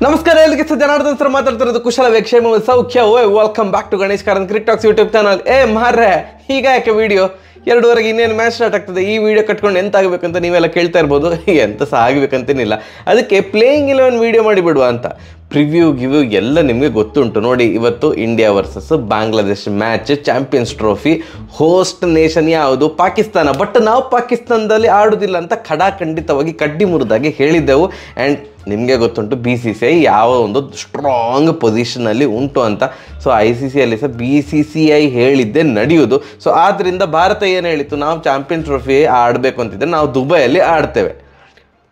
ನಮಸ್ಕಾರ ಎಲ್ರಿಗೆ ಜನಾರ್ದನ್ ಸರ್ ಮಾತಾಡ್ತಿರೋದು ಕುಶಲ ಕ್ಷೇಮ ಸೌಖ್ಯ welcome back to Ganesh Karanth cricket talks YouTube channel. ಮಾರ್ರೆ ಈಗ ಯಾಕೆ ವಿಡಿಯೋ 2:30ಗೆ ಇನ್ನೇನು ಮ್ಯಾಚ್ ಸ್ಟಾರ್ಟ್ ಆಗ್ತದೆ, ಈ ವಿಡಿಯೋ ಕಟ್ಕೊಂಡು ಎಂತ ಆಗಬೇಕಂತ ನೀವೆಲ್ಲ ಕೇಳ್ತಾ ಇರ್ಬೋದು. ಎಂತ ಸಹ ಆಗಬೇಕಂತೇನಿಲ್ಲ, ಅದಕ್ಕೆ ಪ್ಲೇಯಿಂಗ್ 11 ವಿಡಿಯೋ ಮಾಡಿಬಿಡುವ ಅಂತ. ಪ್ರಿವ್ಯೂ ಗಿವ್ಯೂ ಎಲ್ಲ ನಿಮಗೆ ಗೊತ್ತುಂಟು ನೋಡಿ. ಇವತ್ತು India versus Bangladesh match, champions trophy. Host nation ಯಾವುದು? ಪಾಕಿಸ್ತಾನ. ಬಟ್ ನಾವು ಪಾಕಿಸ್ತಾನದಲ್ಲಿ ಆಡೋದಿಲ್ಲ ಅಂತ ಖಡಾಖಂಡಿತವಾಗಿ ಕಡ್ಡಿ ಮುರಿದಾಗಿ ಹೇಳಿದ್ದೆವು. ಆ್ಯಂಡ್ ನಿಮಗೆ ಗೊತ್ತುಂಟು BCCI ಯಾವ ಒಂದು ಸ್ಟ್ರಾಂಗ್ ಪೊಸಿಷನಲ್ಲಿ ಉಂಟು ಅಂತ. ಸೊ ICCಯಲ್ಲಿ ಸಹ BCCI ಹೇಳಿದ್ದೆ ನಡೆಯುವುದು. ಸೊ ಆದ್ದರಿಂದ ಭಾರತ ಏನು ಹೇಳಿತ್ತು, ನಾವು ಚಾಂಪಿಯನ್ಸ್ ಟ್ರೋಫಿ ಆಡಬೇಕು ಅಂತಿದ್ರೆ ನಾವು ದುಬೈಯಲ್ಲಿ ಆಡ್ತೇವೆ,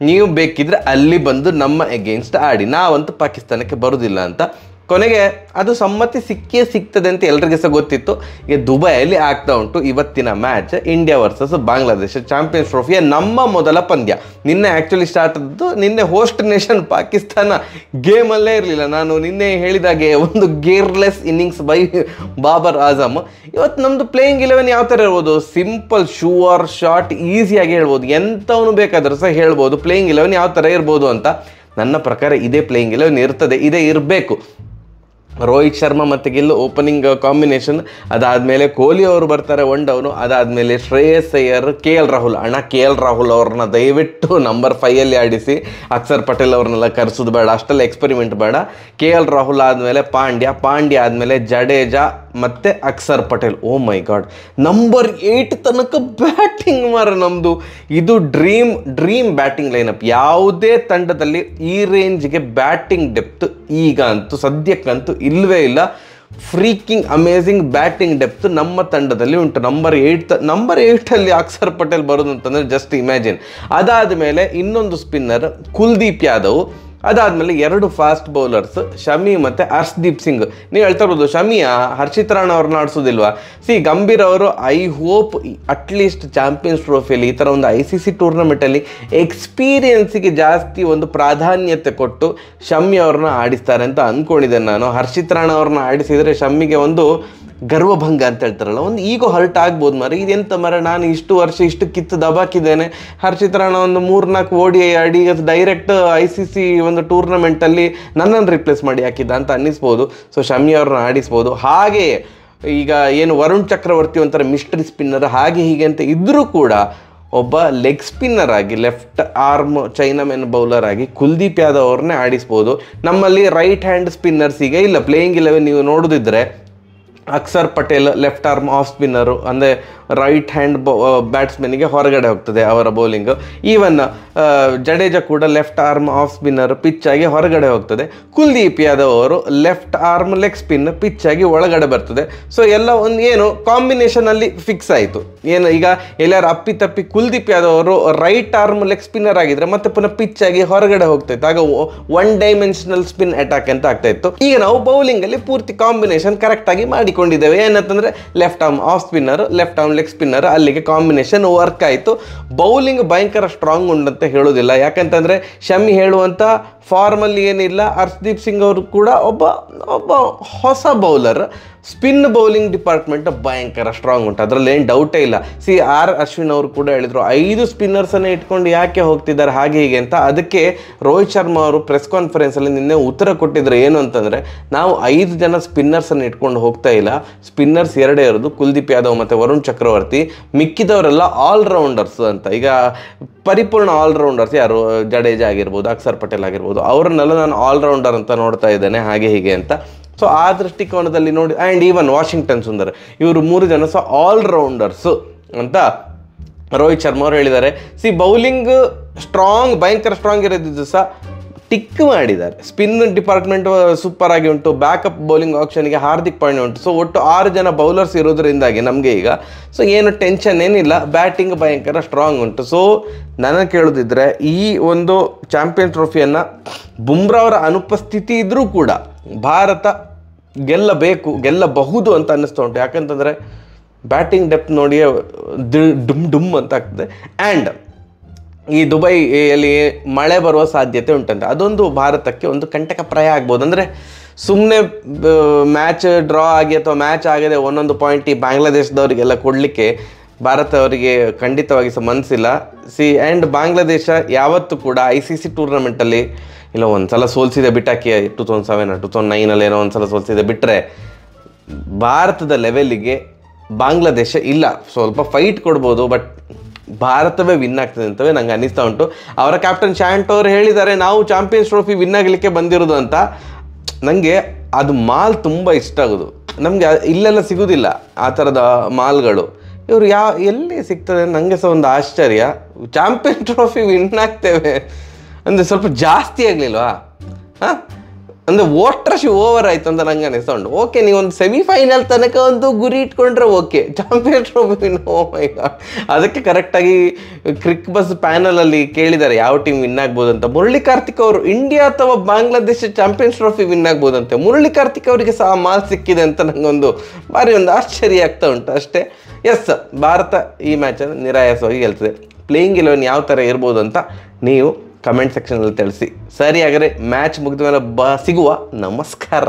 ನೀವು ಬೇಕಿದ್ರೆ ಅಲ್ಲಿ ಬಂದು ನಮ್ಮ ಎಗೇನ್ಸ್ಟ್ ಆಡಿ, ನಾವಂತೂ ಪಾಕಿಸ್ತಾನಕ್ಕೆ ಬರೋದಿಲ್ಲ ಅಂತ. ಕೊನೆಗೆ ಅದು ಸಮ್ಮತಿ ಸಿಗ್ತದೆ ಅಂತ ಎಲ್ರಿಗೂ ಸಹ ಗೊತ್ತಿತ್ತು. ಈಗ ದುಬೈಯಲ್ಲಿ ಆಗ್ತಾ ಉಂಟು ಇವತ್ತಿನ match, India versus Bangladesh champions ಟ್ರೋಫಿಯ ನಮ್ಮ ಮೊದಲ ಪಂದ್ಯ. ನಿನ್ನೆ ಆ್ಯಕ್ಚುಲಿ ಸ್ಟಾರ್ಟ್ ಆದದ್ದು, ನಿನ್ನೆ ಹೋಸ್ಟ್ ನೇಷನ್ ಪಾಕಿಸ್ತಾನ ಗೇಮಲ್ಲೇ ಇರಲಿಲ್ಲ. ನಾನು ನಿನ್ನೆ ಹೇಳಿದಾಗೆ ಒಂದು gearless innings by Babur Azam. ಇವತ್ತು ನಮ್ಮದು ಪ್ಲೇಯಿಂಗ್ 11 ಯಾವ ಥರ ಇರ್ಬೋದು? ಸಿಂಪಲ್ ಶೂವರ್ ಶಾಟ್, ಈಸಿಯಾಗಿ ಹೇಳ್ಬೋದು, ಎಂಥವನು ಬೇಕಾದರೂ ಸಹ ಹೇಳ್ಬೋದು ಪ್ಲೇಯಿಂಗ್ 11 ಯಾವ ಥರ ಇರ್ಬೋದು ಅಂತ. ನನ್ನ ಪ್ರಕಾರ ಇದೇ ಪ್ಲೇಯಿಂಗ್ 11 ಇರ್ತದೆ, ಇದೇ ಇರಬೇಕು. ರೋಹಿತ್ ಶರ್ಮಾ ಮತ್ತು ಗಿಲ್ ಓಪನಿಂಗ್ ಕಾಂಬಿನೇಷನ್, ಅದಾದಮೇಲೆ ಕೊಹ್ಲಿ ಅವರು ಬರ್ತಾರೆ 1 ಡೌನು, ಅದಾದಮೇಲೆ ಶ್ರೇಯಸ್ ಅಯ್ಯರ್, KL ರಾಹುಲ್. KL ರಾಹುಲ್ ಅವ್ರನ್ನ ದಯವಿಟ್ಟು ನಂಬರ್ 5ಅಲ್ಲಿ ಆಡಿಸಿ, ಅಕ್ಷರ್ ಪಟೇಲ್ ಅವ್ರನ್ನೆಲ್ಲ ಕರೆಸೋದು ಬೇಡ, ಅಷ್ಟೆಲ್ಲ ಎಕ್ಸ್ಪೆರಿಮೆಂಟ್ ಬೇಡ. KL ರಾಹುಲ್ ಆದಮೇಲೆ ಪಾಂಡ್ಯ ಆದಮೇಲೆ ಜಡೇಜಾ ಮತ್ತು ಅಕ್ಷರ್ ಪಟೇಲ್. ಓ ಮೈ ಗಾಡ್, ನಂಬರ್ 8 ತನಕ ಬ್ಯಾಟಿಂಗ್ ಮಾರ ನಮ್ಮದು. ಇದು ಡ್ರೀಮ್ ಬ್ಯಾಟಿಂಗ್ ಲೈನಪ್. ಯಾವುದೇ ತಂಡದಲ್ಲಿ ಈ ರೇಂಜ್ಗೆ ಬ್ಯಾಟಿಂಗ್ ಡೆಪ್ತ್ ಈಗ ಅಂತೂ ಸದ್ಯಕ್ಕಂತೂ ಇಲ್ಲವೇ ಇಲ್ಲ. ಫ್ರೀಕಿಂಗ್ ಅಮೇಝಿಂಗ್ ಬ್ಯಾಟಿಂಗ್ ಡೆಪ್ತ್ ನಮ್ಮ ತಂಡದಲ್ಲಿ ಉಂಟು. ನಂಬರ್ 8ಅಲ್ಲಿ ಅಕ್ಷರ್ ಪಟೇಲ್ ಬರೋದು ಅಂತಂದರೆ ಜಸ್ಟ್ ಇಮ್ಯಾಜಿನ್. ಅದಾದ ಮೇಲೆ ಇನ್ನೊಂದು ಸ್ಪಿನ್ನರ್ ಕುಲ್ದೀಪ್ ಯಾದವ್, ಅದಾದಮೇಲೆ 2 ಫಾಸ್ಟ್ ಬೌಲರ್ಸ್ ಶಮಿ ಮತ್ತು ಹರ್ಷದೀಪ್ ಸಿಂಗ್. ನೀವು ಹೇಳ್ತಾ ಇರ್ಬೋದು, ಶಮಿಯಾ ಹರ್ಷಿತ್ ರಾಣಾ ಅವ್ರನ್ನ ಆಡಿಸೋದಿಲ್ವಾ? ಗಂಭೀರ್ ಅವರು ಐ ಹೋಪ್ ಅಟ್ಲೀಸ್ಟ್ ಚಾಂಪಿಯನ್ಸ್ ಟ್ರೋಫಿಯಲ್ಲಿ, ಈ ಥರ ಒಂದು ICC ಟೂರ್ನಮೆಂಟಲ್ಲಿ ಎಕ್ಸ್ಪೀರಿಯನ್ಸಿಗೆ ಜಾಸ್ತಿ ಒಂದು ಪ್ರಾಧಾನ್ಯತೆ ಕೊಟ್ಟು ಶಮಿ ಅವ್ರನ್ನ ಆಡಿಸ್ತಾರೆ ಅಂತ ಅಂದ್ಕೊಂಡಿದ್ದೇನೆ ನಾನು. ಹರ್ಷಿತ್ ರಾಣಾ ಅವ್ರನ್ನ ಆಡಿಸಿದರೆ ಶಮಿಗೆ ಒಂದು ಗರ್ವಭಂಗ ಅಂತ ಹೇಳ್ತಾರಲ್ಲ, ಒಂದು ಈಗೋ ಹರ್ಟ್ ಆಗ್ಬೋದು ಮರ. ಇದೆಂತ ಮರ, ನಾನು ಇಷ್ಟು ವರ್ಷ ಇಷ್ಟು ಕಿತ್ತು ದಬಾಕಿದ್ದೇನೆ, ಹರ್ಷಿತ್ ರಾಣಾ ಒಂದು 3-4 ODI ಆಡಿ ಡೈರೆಕ್ಟ್ ICC ಒಂದು ಟೂರ್ನಮೆಂಟಲ್ಲಿ ನನ್ನನ್ನು ರಿಪ್ಲೇಸ್ ಮಾಡಿ ಹಾಕಿದ್ದ ಅಂತ ಅನ್ನಿಸ್ಬೋದು. ಸೊ ಶಮಿ ಅವ್ರನ್ನ ಆಡಿಸ್ಬೋದು. ಹಾಗೆಯೇ ಈಗ ಏನು ವರುಣ್ ಚಕ್ರವರ್ತಿ ಒಂಥರ ಮಿಸ್ಟ್ರಿ ಸ್ಪಿನ್ನರ್ ಹಾಗೆ ಹೀಗೆ ಅಂತ ಇದ್ದರೂ ಕೂಡ ಒಬ್ಬ ಲೆಗ್ ಸ್ಪಿನ್ನರ್ ಆಗಿ, ಲೆಫ್ಟ್ ಆರ್ಮ್ ಚೈನಾಮೆನ್ ಬೌಲರ್ ಆಗಿ ಕುಲ್ದೀಪ್ ಯಾದವ್ ಅವ್ರನ್ನೇ ಆಡಿಸ್ಬೋದು. ನಮ್ಮಲ್ಲಿ ರೈಟ್ ಹ್ಯಾಂಡ್ ಸ್ಪಿನ್ನರ್ಸ್ ಈಗ ಇಲ್ಲ. ಪ್ಲೇಯಿಂಗ್ 11 ನೀವು ನೋಡೋದಿದ್ರೆ Akshar Patel left arm off spinner, ಅಂದರೆ ರೈಟ್ ಹ್ಯಾಂಡ್ ಬ್ಯಾಟ್ಸ್ಮನ್ನಿಗೆ ಹೊರಗಡೆ ಹೋಗ್ತದೆ ಅವರ ಬೌಲಿಂಗ್. ಈವನ್ ಜಡೇಜಾ ಕೂಡ left arm off spinner, pitch ಆಗಿ ಹೊರಗಡೆ ಹೋಗ್ತದೆ. ಕುಲ್ದೀಪ್ ಯಾದವ್ ಅವರು left arm leg spin, pitch ಆಗಿ ಒಳಗಡೆ ಬರ್ತದೆ. ಸೊ ಎಲ್ಲ ಒಂದು ಏನು ಕಾಂಬಿನೇಷನಲ್ಲಿ ಫಿಕ್ಸ್ ಆಯಿತು. ಏನು ಈಗ ಎಲ್ಲಾರು ಅಪ್ಪಿತಪ್ಪಿ ಕುಲ್ದೀಪ್ ಯಾದವ್ ಅವರು ರೈಟ್ ಆರ್ಮ್ ಲೆಗ್ ಸ್ಪಿನ್ನರ್ ಆಗಿದ್ರೆ ಮತ್ತೆ ಪುನಃ ಪಿಚ್ ಆಗಿ ಹೊರಗಡೆ ಹೋಗ್ತಾಯಿತ್ತು, ಆಗ 1 ಡೈಮೆನ್ಷನಲ್ ಸ್ಪಿನ್ ಅಟ್ಯಾಕ್ ಅಂತ ಆಗ್ತಾಯಿತ್ತು. ಈಗ ನಾವು ಬೌಲಿಂಗಲ್ಲಿ ಪೂರ್ತಿ ಕಾಂಬಿನೇಷನ್ ಕರೆಕ್ಟಾಗಿ ಮಾಡಿಕೊಂಡಿದ್ದೇವೆ. ಏನಂತಂದರೆ left arm off spinner, left arm leg spinner, ಅಲ್ಲಿಗೆ ಕಾಂಬಿನೇಷನ್ ವರ್ಕ್ ಆಯಿತು. ಬೌಲಿಂಗ್ ಭಯಂಕರ ಸ್ಟ್ರಾಂಗ್ ಉಂಟಂತ ಹೇಳೋದಿಲ್ಲ, ಯಾಕಂತಂದರೆ ಶಮಿ ಹೇಳುವಂಥ ಫಾರ್ಮಲ್ಲಿ ಏನಿಲ್ಲ. ಹರ್ಷದೀಪ್ ಸಿಂಗ್ ಅವರು ಕೂಡ ಒಬ್ಬ ಹೊಸ ಬೌಲರ್. ಸ್ಪಿನ್ ಬೌಲಿಂಗ್ ಡಿಪಾರ್ಟ್ಮೆಂಟ್ ಭಯಂಕರ ಸ್ಟ್ರಾಂಗ್ ಉಂಟು, ಅದರಲ್ಲಿ ಏನು ಡೌಟೇ ಇಲ್ಲ. ಅಶ್ವಿನ್ ಅವರು ಕೂಡ ಹೇಳಿದರು 5 ಸ್ಪಿನ್ನರ್ಸನ್ನೇ ಇಟ್ಕೊಂಡು ಯಾಕೆ ಹೋಗ್ತಿದ್ದಾರೆ ಹಾಗೆ ಹೀಗೆ ಅಂತ. ಅದಕ್ಕೆ ರೋಹಿತ್ ಶರ್ಮಾ ಅವರು ಪ್ರೆಸ್ ಕಾನ್ಫರೆನ್ಸಲ್ಲಿ ನಿನ್ನೆ ಉತ್ತರ ಕೊಟ್ಟಿದ್ರು. ಏನು ಅಂತಂದರೆ, ನಾವು 5 ಜನ ಸ್ಪಿನ್ನರ್ಸನ್ನು ಇಟ್ಕೊಂಡು ಹೋಗ್ತಾ ಇಲ್ಲ, ಸ್ಪಿನ್ನರ್ಸ್ 2 ಇರೋದು, ಕುಲ್ದೀಪ್ ಯಾದವ್ ಮತ್ತು ವರುಣ್ ಚಕ್ರವರ್ತಿ, ಮಿಕ್ಕಿದವರೆಲ್ಲ ಆಲ್ರೌಂಡರ್ಸ್ ಅಂತ. ಈಗ ಪರಿಪೂರ್ಣ ಆಲ್ರೌಂಡರ್ಸ್ ಯಾರು? ಜಡೇಜಾ ಆಗಿರ್ಬೋದು, ಅಕ್ಷರ್ ಪಟೇಲ್ ಆಗಿರ್ಬೋದು, ಅವರನ್ನೆಲ್ಲ ನಾನು ಆಲ್ರೌಂಡರ್ ಅಂತ ನೋಡ್ತಾ ಇದ್ದೇನೆ ಹಾಗೆ ಹೀಗೆ ಅಂತ. ಸೊ ಆ ದೃಷ್ಟಿಕೋನದಲ್ಲಿ ನೋಡಿ, ಆ್ಯಂಡ್ ಈವನ್ ವಾಷಿಂಗ್ಟನ್ ಸುಂದರ್, ಇವರು 3 ಜನ ಸಹ ಆಲ್ರೌಂಡರ್ಸು ಅಂತ ರೋಹಿತ್ ಶರ್ಮಾ ಅವರು ಹೇಳಿದ್ದಾರೆ. ಬೌಲಿಂಗ್ ಸ್ಟ್ರಾಂಗ್, ಭಯಂಕರ ಸ್ಟ್ರಾಂಗ್ ಇರೋದಿದ್ದು ಸಹ ಟಿಕ್ ಮಾಡಿದ್ದಾರೆ. ಸ್ಪಿನ್ ಡಿಪಾರ್ಟ್ಮೆಂಟ್ ಸೂಪರ್ ಆಗಿ ಉಂಟು. ಬ್ಯಾಕಪ್ ಬೌಲಿಂಗ್ ಆಪ್ಷನ್ಗೆ ಹಾರ್ದಿಕ್ ಪಾಂಡ್ಯ ಉಂಟು. ಸೊ ಒಟ್ಟು 6 ಜನ ಬೌಲರ್ಸ್ ಇರೋದ್ರಿಂದಾಗಿ ನಮಗೆ ಈಗ ಏನು ಟೆನ್ಷನ್ ಏನಿಲ್ಲ, ಬ್ಯಾಟಿಂಗ್ ಭಯಂಕರ ಸ್ಟ್ರಾಂಗ್ ಉಂಟು. ಸೊ ನನಗೆ ಕೇಳೋದಿದ್ರೆ ಈ ಒಂದು ಚಾಂಪಿಯನ್ ಟ್ರೋಫಿಯನ್ನು ಬುಮ್ರಾ ಅವರ ಅನುಪಸ್ಥಿತಿ ಇದ್ದರೂ ಕೂಡ ಭಾರತ ಗೆಲ್ಲಬಹುದು ಅಂತ ಅನ್ನಿಸ್ತಾ ಉಂಟು. ಯಾಕಂತಂದರೆ ಬ್ಯಾಟಿಂಗ್ ಡೆಪ್ತ್ ನೋಡಿ ಡುಮ್ ಅಂತ ಆಗ್ತದೆ. ಆ್ಯಂಡ್ ಈ ದುಬೈಯಲ್ಲಿ ಮಳೆ ಬರುವ ಸಾಧ್ಯತೆ ಉಂಟಂತೆ, ಅದೊಂದು ಭಾರತಕ್ಕೆ ಒಂದು ಕಂಟಕಪ್ರಾಯ ಆಗ್ಬೋದು. ಅಂದರೆ ಸುಮ್ಮನೆ ಮ್ಯಾಚ್ ಡ್ರಾ ಆಗಿ ಅಥವಾ ಮ್ಯಾಚ್ ಆಗದೆ 1 ಪಾಯಿಂಟ್ ಈ ಬಾಂಗ್ಲಾದೇಶದವರಿಗೆಲ್ಲ ಕೊಡಲಿಕ್ಕೆ ಭಾರತ ಅವರಿಗೆ ಖಂಡಿತವಾಗಿ ಸಹ ಮನಸ್ಸಿಲ್ಲ. ಆ್ಯಂಡ್ ಬಾಂಗ್ಲಾದೇಶ ಯಾವತ್ತೂ ಕೂಡ ICC ಟೂರ್ನಮೆಂಟಲ್ಲಿ ಇಲ್ಲ ಒಂದು ಸಲ ಸೋಲ್ಸಿದೆ ಬಿಟ್ಟಾಕಿ 2007 2009 ಏನೋ ಒಂದು ಸಲ ಸೋಲ್ಸಿದೆ ಬಿಟ್ಟರೆ ಭಾರತದ ಲೆವೆಲ್ಲಿಗೆ ಬಾಂಗ್ಲಾದೇಶ ಇಲ್ಲ. ಸ್ವಲ್ಪ ಫೈಟ್ ಕೊಡ್ಬೋದು, ಬಟ್ ಭಾರತವೇ ವಿನ್ ಆಗ್ತದೆ ಅಂತವೇ ನಂಗೆ ಅನ್ನಿಸ್ತಾ ಉಂಟು. ಅವರ ಕ್ಯಾಪ್ಟನ್ ಶಾಂಟ್ ಅವರು ಹೇಳಿದ್ದಾರೆ ನಾವು ಚಾಂಪಿಯನ್ಸ್ ಟ್ರೋಫಿ ವಿನ್ ಆಗಲಿಕ್ಕೆ ಬಂದಿರೋದು ಅಂತ. ನನಗೆ ಅದು ಮಾಲ್ ತುಂಬ ಇಷ್ಟ ಆಗೋದು. ನಮಗೆ ಇಲ್ಲೆಲ್ಲ ಸಿಗೋದಿಲ್ಲ ಆ ಥರದ ಮಾಲ್ಗಳು. ಇವರು ಎಲ್ಲಿ ಸಿಗ್ತದೆ ನನಗೆ ಸಹ ಒಂದು ಆಶ್ಚರ್ಯ. ಚಾಂಪಿಯನ್ ಟ್ರೋಫಿ ವಿನ್ ಆಗ್ತೇವೆ ಅಂದರೆ ಸ್ವಲ್ಪ ಜಾಸ್ತಿ ಆಗಲಿಲ್ವಾ? ಹಾಂ, ಅಂದರೆ ವೋಟ್ರಶಿ ಓವರ್ ಆಯಿತು ಅಂತ ನಂಗೆ ಅನಿಸ್ತಾ ಉಂಟು. ಓಕೆ, ನೀವೊಂದು ಸೆಮಿಫೈನಲ್ ತನಕ ಒಂದು ಗುರಿ ಇಟ್ಕೊಂಡ್ರೆ ಓಕೆ, ಚಾಂಪಿಯನ್ ಟ್ರೋಫಿ ವಿನ್, ಓ ಮೈ ಗಾಡ್. ಅದಕ್ಕೆ ಕರೆಕ್ಟಾಗಿ ಕ್ರಿಕ್ ಬಸ್ ಪ್ಯಾನಲಲ್ಲಿ ಕೇಳಿದ್ದಾರೆ ಯಾವ ಟೀಮ್ ವಿನ್ ಆಗ್ಬೋದು ಅಂತ. ಮುರಳಿ ಕಾರ್ತಿಕ್ ಅವರು ಇಂಡಿಯಾ ಅಥವಾ ಬಾಂಗ್ಲಾದೇಶ ಚಾಂಪಿಯನ್ಸ್ ಟ್ರೋಫಿ ವಿನ್ ಆಗ್ಬೋದಂತೆ. ಮುರಳಿ ಕಾರ್ತಿಕ್ ಅವರಿಗೆ ಸಹ ಮಾಲ್ ಸಿಕ್ಕಿದೆ ಅಂತ ನನಗೊಂದು ಭಾರಿ ಒಂದು ಆಶ್ಚರ್ಯ ಆಗ್ತಾ ಉಂಟು ಅಷ್ಟೇ. ಎಸ್, ಭಾರತ ಈ ಮ್ಯಾಚನ್ನು ನಿರಾಯಾಸವಾಗಿ ಗೆಲ್ತದೆ. ಪ್ಲೇಯಿಂಗ್ 11 ಯಾವ ಥರ ಇರ್ಬೋದು ಅಂತ ನೀವು ಕಮೆಂಟ್ ಸೆಕ್ಷನಲ್ಲಿ ತಿಳಿಸಿ. ಸರಿ, ಹಾಗಾದರೆ ಮ್ಯಾಚ್ ಮುಗಿದ ಮೇಲೆ ಸಿಗುವ. ನಮಸ್ಕಾರ.